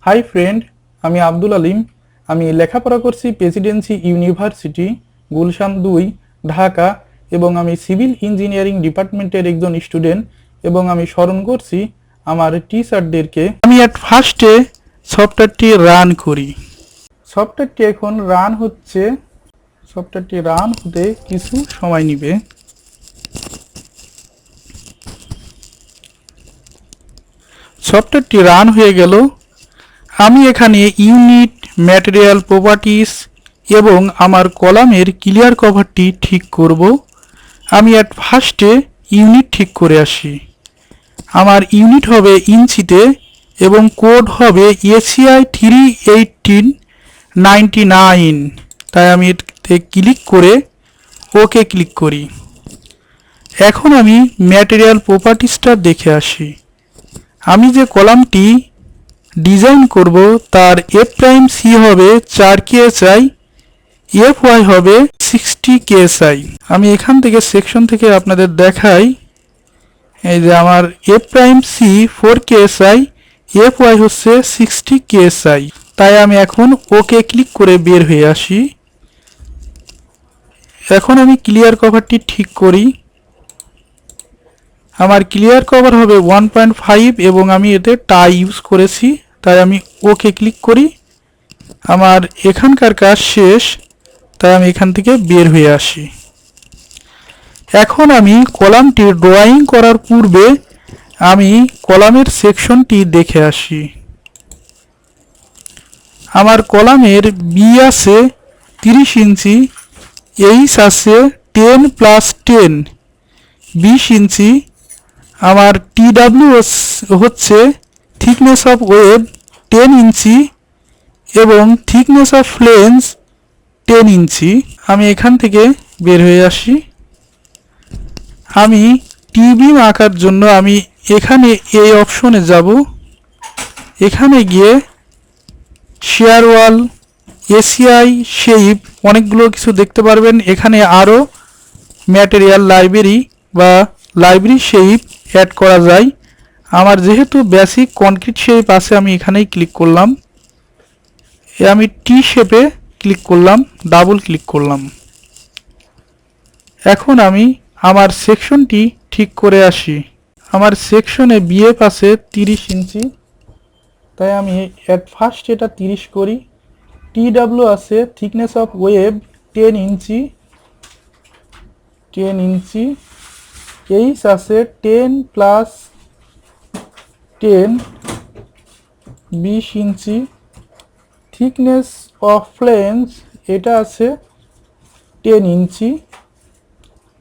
Hi friend, আমি আব্দুল আলিম। আমি লেখাপড়া করছি প্রেসিডেন্সি ইউনিভার্সিটি গুলশান 2, ঢাকা, এবং আমি সিভিল ইঞ্জিনিয়ারিং ডিপার্টমেন্টের একজন স্টুডেন্ট। এবং আমি স্মরণ করছি আমার টিচারদেরকে। আমি এট ফার্স্টে সফটওয়্যারটি রান করি। সফটওয়্যারটি এখন রান হচ্ছে। সফটওয়্যারটি রান হতে কিছু সময় নেবে। সফটওয়্যারটি রান হয়ে গেল। আমি এখানে ইউনিট, ম্যাটেরিয়াল প্রপার্টিস এবং আমার কলামের ক্লিয়ার কভারটি ঠিক করব। আমি এট ফার্স্টে ইউনিট ঠিক করে আসি। আমার ইউনিট হবে ইঞ্চিতে এবং কোড হবে ACI 31899। তাই আমি এতে ক্লিক করে ওকে ক্লিক করি। এখন আমি ম্যাটেরিয়াল প্রপার্টিসটা দেখে আসি। আমি যে কলামটি ডিজাইন করব তার F' C হবে 4 KSI, FY হবে 60 KSI। আমি এখান থেকে সেকশন থেকে আপনাদের দেখাই। এই যে আমার F' C 4 KSI, FY হচ্ছে 60 KSI। তাই আমি এখন ওকে ক্লিক করে বের হয়ে আসি। এখন আমি ক্লিয়ার কভারটি ঠিক করি। আমার ক্লিয়ার কভার হবে 1.5 এবং আমি এতে টাই ইউজ করেছি। তাই আমি ওকে ক্লিক করি। আমার এখানকার কাজ শেষ, তাই আমি এখান থেকে বের হয়ে আসি। এখন আমি কলামটি ড্রয়িং করার পূর্বে আমি কলামের সেকশনটি দেখে আসি। আমার কলামের বি আছে 30 ইঞ্চি, এইচ আছে 10 + 10 20 ইঞ্চি। আমার TW হচ্ছে থিকনেস অফ ওয়েব 10 ইঞ্চি এবং থিকনেস অফ ফ্লেঞ্জ 10 ইঞ্চি। আমি এখান থেকে বের হয়ে আসি। আমি টিবিম আঁকার জন্য আমি এখানে এই অপশনে যাব। এখানে গিয়ে শেয়ার ওয়াল, ACI, শেপ অনেকগুলো কিছু দেখতে পারবেন। এখানে আরও ম্যাটেরিয়াল লাইব্রেরি বা লাইব্রেরি শেপ অ্যাড করা যায়। আমার যেহেতু বেসিক কনক্রিট শেপ আছে, আমি এখানেই ক্লিক করলাম। আমি টি শেপে ক্লিক করলাম, ডাবল ক্লিক করলাম। এখন আমি আমার সেকশনটি ঠিক করে আসি। আমার সেকশনে BF আছে 30 ইঞ্চি, তাই আমি অ্যাট ফার্স্ট এটা 30 করি। TW আছে thickness of web 10 inch, 10 inch. H আছে 10 + 10 20 ইঞ্চি। থিকনেস অফ ফ্লেঞ্জ এটা আছে 10 ইঞ্চি।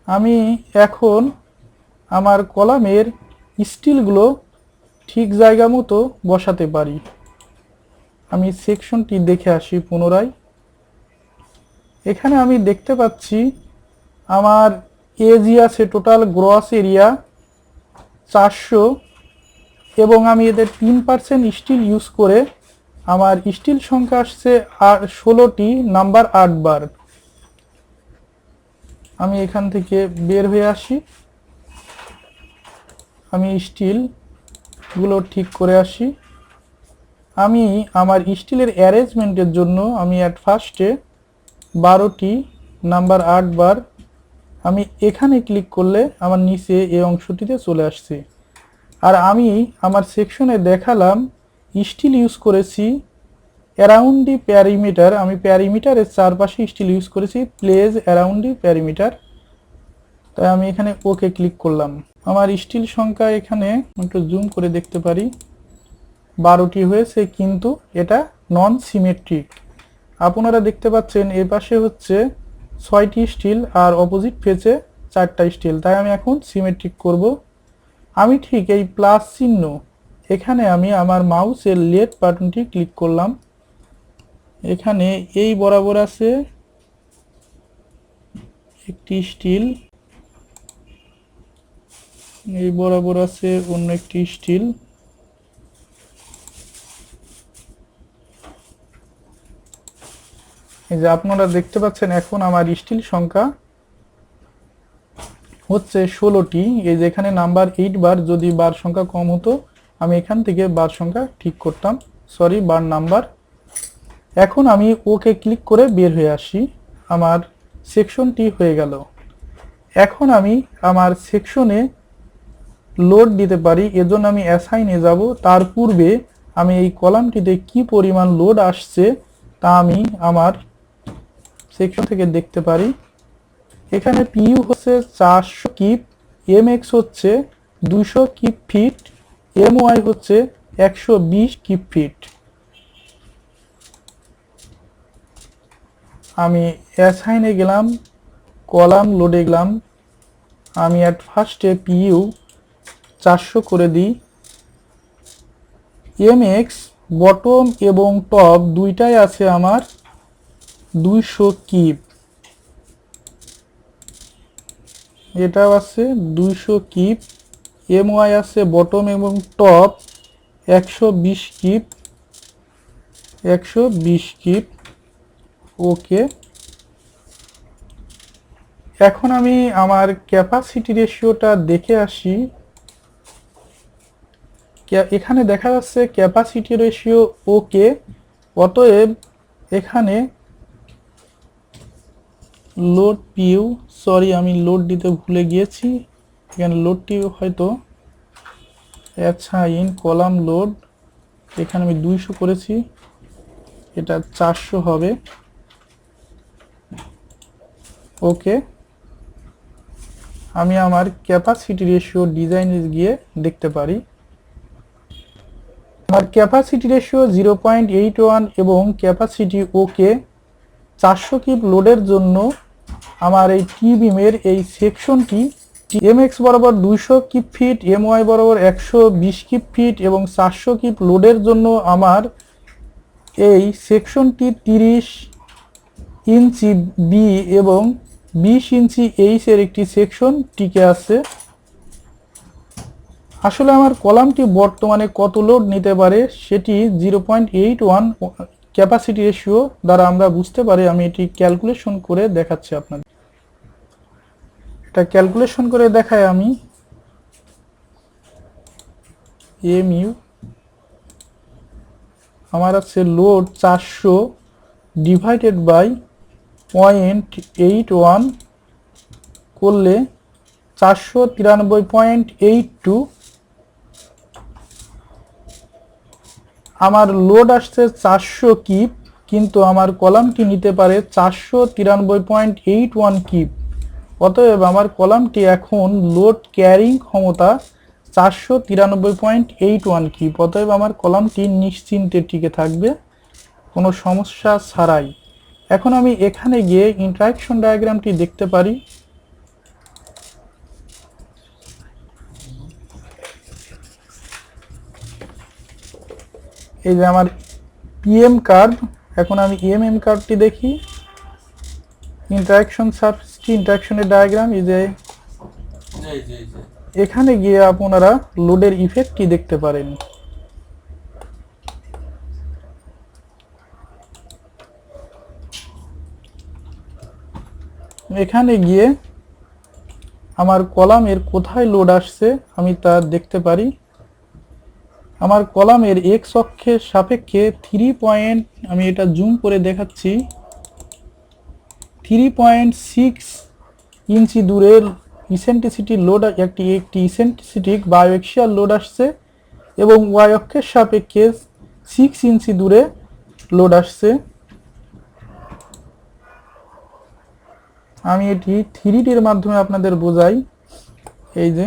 আমি এখন আমার কলামের স্টিলগুলো ঠিক জায়গা মতো বসাতে পারি। আমি সেকশনটি দেখে আসি পুনরায়। এখানে আমি দেখতে পাচ্ছি আমার এজি আছে টোটাল গ্রস এরিয়া 400 এবং আমি এদের 3% স্টিল ইউজ করে আমার স্টিল সংখ্যা আসছে 16টি, নাম্বার 8 বার। আমি এখান থেকে বের হয়ে আসি। আমি স্টিলগুলো ঠিক করে আসি। আমি আমার স্টিলের অ্যারেঞ্জমেন্টের জন্য আমি অ্যাট ফার্স্টে 12টি, নাম্বার 8 বার। আমি এখানে ক্লিক করলে আমার নিচে এই অংশটিতে চলে আসছে। আর আমি আমার সেকশনে দেখালাম স্টিল ইউজ করেছি অ্যারাউন্ড দি প্যারিমিটার। আমি প্যারিমিটারের চারপাশে স্টিল ইউজ করেছি, প্লেস অ্যারাউন্ড দি প্যারিমিটার। তাই আমি এখানে ওকে ক্লিক করলাম। আমার স্টিল সংখ্যা এখানে একটু জুম করে দেখতে পারি 12টি হয়েছে, কিন্তু এটা নন সিমেট্রিক। আপনারা দেখতে পাচ্ছেন এ পাশে হচ্ছে 6টি স্টিল আর অপোজিট ফেসে 4টা স্টিল। তাই আমি এখন সিমেট্রিক করব। আমি ঠিক এই প্লাস চিহ্ন এখানে আমি আমার মাউসের লেফট বাটনটি ক্লিক করলাম। এখানে এই বরাবর আছে একটি স্টিল, এই বরাবর আছে অন্য একটি স্টিল। এই যে আপনারা দেখতে পাচ্ছেন এখন আমার স্টিল সংখ্যা হচ্ছে 16টি। এই যে এখানে নাম্বার 8 বার, যদি বার সংখ্যা কম হতো আমি এখান থেকে বার সংখ্যা ঠিক করতাম। সরি বার নাম্বার। এখন আমি ওকে ক্লিক করে বের হয়ে আসি, আমার সেকশনটি হয়ে গেল। এখন আমি আমার সেকশনে লোড দিতে পারি, এজন্য আমি অ্যাসাইনে যাব। তার পূর্বে আমি এই কলামটিতে কি পরিমাণ লোড আসছে তা আমি আমার সেকশন থেকে দেখতে পারি। এখানে পিইউ হচ্ছে 400 কিপ, এমএক্স হচ্ছে 200 কিপ ফিট, এমওয়াই হচ্ছে 120 কিপ ফিট। আমি অ্যাসাইনে গেলাম, কলাম লোডে গেলাম। আমি অ্যাট ফার্স্টে পিইউ 400 করে দিই। এমএক্স বটম এবং টপ দুইটাই আছে আমার 200 কিপ, এটাও আছে 200 কিপ। এমওয়াই আছে বটম এবং টপ 120 কিপ, 120 কিপ। ওকে, এখন আমি আমার ক্যাপাসিটি রেশিওটা দেখে আসি। এখানে দেখা যাচ্ছে ক্যাপাসিটি রেশিও ওকে। অতএব এখানে লোড পিইউ, সরি আমি লোড দিতে ভুলে গিয়েছি, এখানে লোডটি হয়তো অ্যাসাইন কলাম লোড, এখানে আমি 200 করেছি, এটা 400 হবে। ওকে, আমি আমার ক্যাপাসিটি রেশিও ডিজাইনে গিয়ে দেখতে পারি। আমার ক্যাপাসিটি রেশিও 0.81 এবং ক্যাপাসিটি ওকে। 400 কিপ লোডের জন্য আমার এই টি বিমের এই সেকশনটি এমএক্স বরাবর 200 কিপ ফিট, এমওয়াই বরাবর 120 কিপ ফিট এবং 400 কিপ লোডের জন্য আমার এই সেকশনটি 30 ইঞ্চি বি এবং 20 ইঞ্চি এইচ এর একটি সেকশন টিকে আছে। আসলে আমার কলামটি বর্তমানে কত লোড নিতে পারে সেটি 0.81 ক্যাপাসিটি রেশিও দ্বারা আমরা বুঝতে পারি। আমি এটি ক্যালকুলেশন করে দেখাচ্ছি আপনাদের। এটা ক্যালকুলেশন করে দেখাই আমি। এমইউ আমার আছে লোড 400 ডিভাইডেড বাই 0.81 করলে 493.82। আমার লোড আসছে 400 কিপ, কিন্তু আমার কলামটি নিতে পারে 493.81 কিপ। অতএব আমার কলামটি এখন লোড ক্যারিং ক্ষমতা 493.81 কিপ। অতএব আমার কলামটি নিশ্চিন্তে টিকে থাকবে, কোনো সমস্যা ছাড়াই। এখন আমি এখানে গিয়ে ইন্টারাকশন ডায়াগ্রামটি দেখতে পারি। এই যে আমার পিএম কার্ভ, এখন আমি ইএমএম কার্ভটি দেখি। ইন্টারাকশন সাবস্টি ইন্টারাকশনের ডায়াগ্রাম, এই যে এখানে গিয়ে আপনারা লোডের ইফেক্টটি দেখতে পারেন। এখানে গিয়ে আমার কলামের কোথায় লোড আসছে আমি তা দেখতে পারি। আমার কলামের এক্স অক্ষের সাপেক্ষে 3 পয়েন্ট, আমি এটা জুম করে দেখাচ্ছি, 3.6 ইঞ্চি দূরের ইসেন্ট্রিসিটি লোড, একটি ইসেন্ট্রিসিটিক বায়োএক্সিয়াল লোড আসছে এবং ওয়াই অক্ষের সাপেক্ষে 6 ইঞ্চি দূরে লোড আসছে। আমি এটি 3Dর মাধ্যমে আপনাদের বোঝাই। এই যে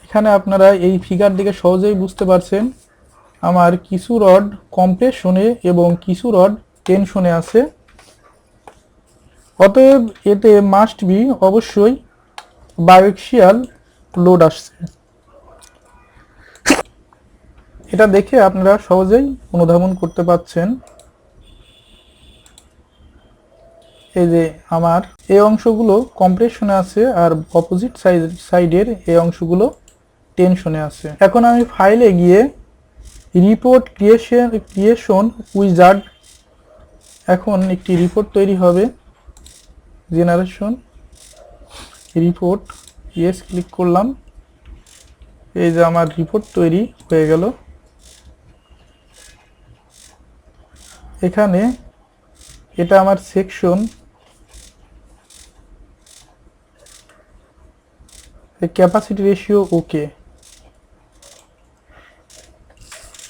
এখানে আপনারা এই ফিগার দিকে সহজেই বুঝতে পারছেন আমার কিছু রড কম্প্রেশনে এবং কিছু রড টেনশনে আছে। অতএব এতে মাস্ট বি অবশ্যই বায়োএক্সিয়াল লোড আসছে। এটা দেখে আপনারা সহজেই অনুধাবন করতে পারছেন। এই যে আমার এই অংশগুলো কম্প্রেশনে আছে আর অপোজিট সাইডের এই অংশগুলো টেনশনে আছে। এখন আমি ফাইলে গিয়ে রিপোর্ট ক্রিয়েশন উইজার্ড, এখন একটি রিপোর্ট তৈরি হবে। জেনারেশন রিপোর্ট, ইয়েস ক্লিক করলাম। এই যে আমার রিপোর্ট তৈরি হয়ে গেল। এখানে এটা আমার সেকশন, ক্যাপাসিটি রেশিও ওকে।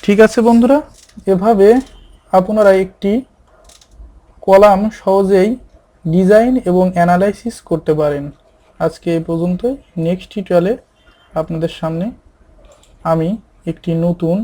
ঠিক আছে বন্ধুরা, এভাবে আপনারা একটি কলাম সহজেই ডিজাইন এবং অ্যানালাইসিস করতে পারেন। আজকে এই পর্যন্তই। নেক্সট টিউটোরিয়ালে আপনাদের সামনে আমি একটি নতুন